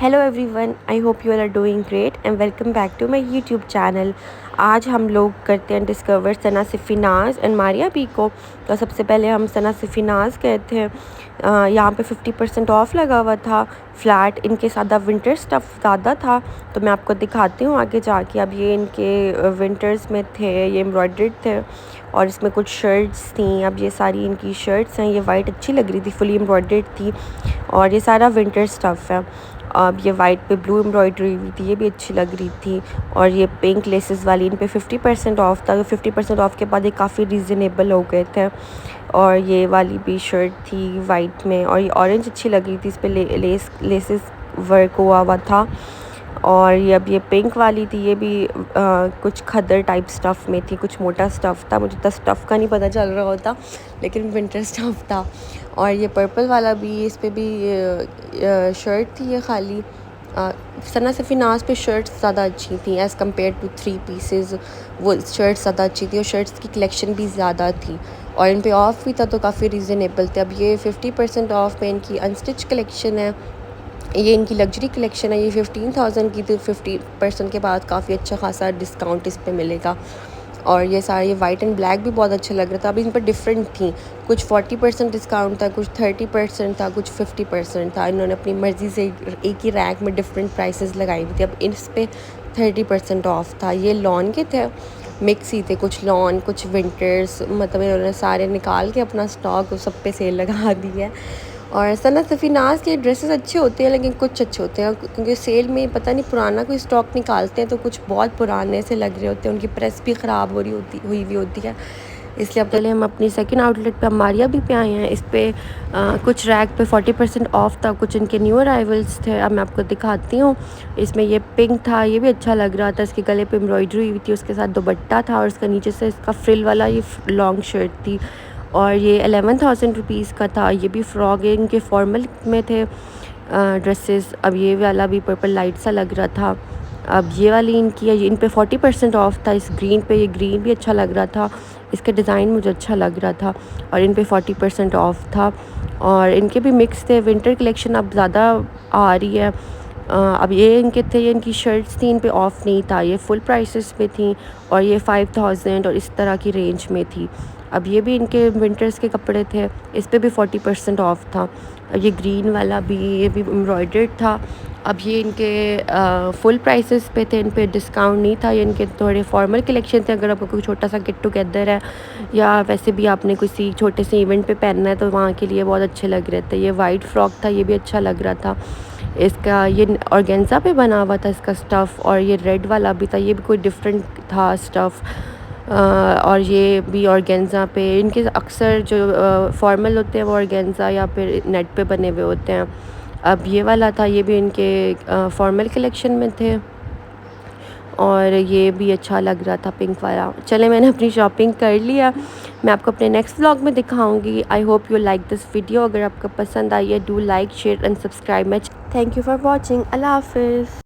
Hello everyone, I hope you are doing great and welcome back to my YouTube channel. आज हम लोग करते हैं डिस्कवर सना सिफिनाज एंड मारिया बी को। तो सबसे पहले हम सना सिफिनाज गए थे। यहाँ पे 50% ऑफ लगा हुआ था। फ्लैट इनके सादा विंटर स्टफ़ ज़्यादा था, तो मैं आपको दिखाती हूँ आगे जाके। अब ये इनके विंटर्स में थे, ये एम्ब्रॉयडर्ड थे और इसमें कुछ शर्ट्स थी। अब ये सारी इनकी शर्ट्स हैं, ये वाइट अच्छी लग रही थी, फुली एम्ब्रॉयडर्ड थी और ये सारा विंटर स्टफ़ है। अब ये वाइट पे ब्लू एम्ब्रॉयडरी हुई थी, ये भी अच्छी लग रही थी। और ये पिंक लेसेस वाली, इन पे 50% ऑफ था। तो 50% ऑफ के बाद ये काफ़ी रीज़नेबल हो गए थे। और ये वाली भी शर्ट थी वाइट में, और ये ऑरेंज अच्छी लग रही थी, इस पर लेसेस वर्क हुआ हुआ था। और ये अब ये पिंक वाली थी, ये भी कुछ खद्दर टाइप स्टफ़ में थी, कुछ मोटा स्टफ़ था, मुझे तो स्टफ़ का नहीं पता चल रहा होता, लेकिन विंटर स्टफ़ था। और ये पर्पल वाला भी, इस पे भी शर्ट थी ये खाली। सना सफ़ीनाज पे शर्ट्स ज़्यादा अच्छी थी एज़ कम्पेयर टू 3 पीसेस। वो शर्ट्स ज़्यादा अच्छी थी और शर्ट्स की कलेक्शन भी ज़्यादा थी और इन पे ऑफ़ भी था, तो काफ़ी रीज़नेबल थे। अब ये 50% ऑफ में इनकी अनस्टिच कलेक्शन है, ये इनकी लग्जरी कलेक्शन है। ये 15,000 की, तो 50% के बाद काफ़ी अच्छा खासा डिस्काउंट इस पे मिलेगा। और ये सारे, ये वाइट एंड ब्लैक भी बहुत अच्छा लग रहा था। अब इन पर डिफरेंट थी, कुछ 40% डिस्काउंट था, कुछ 30% था, कुछ 50% था। इन्होंने अपनी मर्ज़ी से एक ही रैक में डिफरेंट प्राइसेस लगाई हुई थी। अब इस पे 30% ऑफ था। ये लॉन के थे, मिक्स ही थे, कुछ लॉन कुछ विंटर्स, मतलब इन्होंने सारे निकाल के अपना स्टॉक सब पे सेल लगा दी है। और सना सफ़ीनाज के ड्रेसेस अच्छे होते हैं, लेकिन कुछ अच्छे होते हैं क्योंकि सेल में पता नहीं पुराना कोई स्टॉक निकालते हैं, तो कुछ बहुत पुराने से लग रहे होते हैं, उनकी प्रेस भी ख़राब हुई हुई होती है। इसलिए अब पहले हम अपनी सेकंड आउटलेट पे मारिया भी पे आए हैं। इस पे कुछ रैक पे 40% ऑफ था, कुछ इनके न्यू अराइवल्स थे। अब मैं आपको दिखाती हूँ। इसमें ये पिंक था, ये भी अच्छा लग रहा था, इसके गले पे एम्ब्रॉयडरी हुई थी, उसके साथ दुपट्टा था और उसका नीचे से इसका फ्रिल वाला ये लॉन्ग शर्ट थी। और ये 11,000 रुपीज़ का था। ये भी फ्रॉक, इनके फॉर्मल में थे ड्रेसेस। अब ये वाला भी पर्पल लाइट सा लग रहा था। अब ये वाली इनकी है, इन पे 40% ऑफ था। इस ग्रीन पे, ये ग्रीन भी अच्छा लग रहा था, इसका डिज़ाइन मुझे अच्छा लग रहा था और इन पे 40% ऑफ था। और इनके भी मिक्स थे, विंटर कलेक्शन अब ज़्यादा आ रही है। अब ये इनके थे, ये इनकी शर्ट्स थी, इन पे ऑफ़ नहीं था, ये फुल प्राइसेस पे थी और ये 5,000 और इस तरह की रेंज में थी। अब ये भी इनके विंटर्स के कपड़े थे, इस पे भी 40% ऑफ था। अब ये ग्रीन वाला भी, ये भी एम्ब्रॉयडर्ड था। अब ये इनके फुल प्राइसेस पे थे, इन पे डिस्काउंट नहीं था। ये इनके थोड़े फॉर्मल कलेक्शन थे, अगर आपको कोई छोटा सा गेट टुगेदर है या वैसे भी आपने किसी छोटे से इवेंट पे पहनना है, तो वहाँ के लिए बहुत अच्छे लग रहे थे। ये वाइट फ्रॉक था, ये भी अच्छा लग रहा था। इसका ये ऑर्गेन्जा पे बना हुआ था इसका स्टफ़, और ये रेड वाला भी था, ये भी कोई डिफरेंट था स्टफ़। और ये भी ऑर्गेन्जा पे, इनके अक्सर जो फॉर्मल होते हैं वो ऑर्गेन्जा या फिर नेट पे बने हुए होते हैं। अब ये वाला था, ये भी इनके फॉर्मल कलेक्शन में थे और ये भी अच्छा लग रहा था पिंक वाला। चले, मैंने अपनी शॉपिंग कर लिया, मैं आपको अपने नेक्स्ट व्लॉग में दिखाऊंगी। I hope you like this video. अगर आपको पसंद आई है, do like share and subscribe my. Thank you for watching. अल्लाह हाफिज़।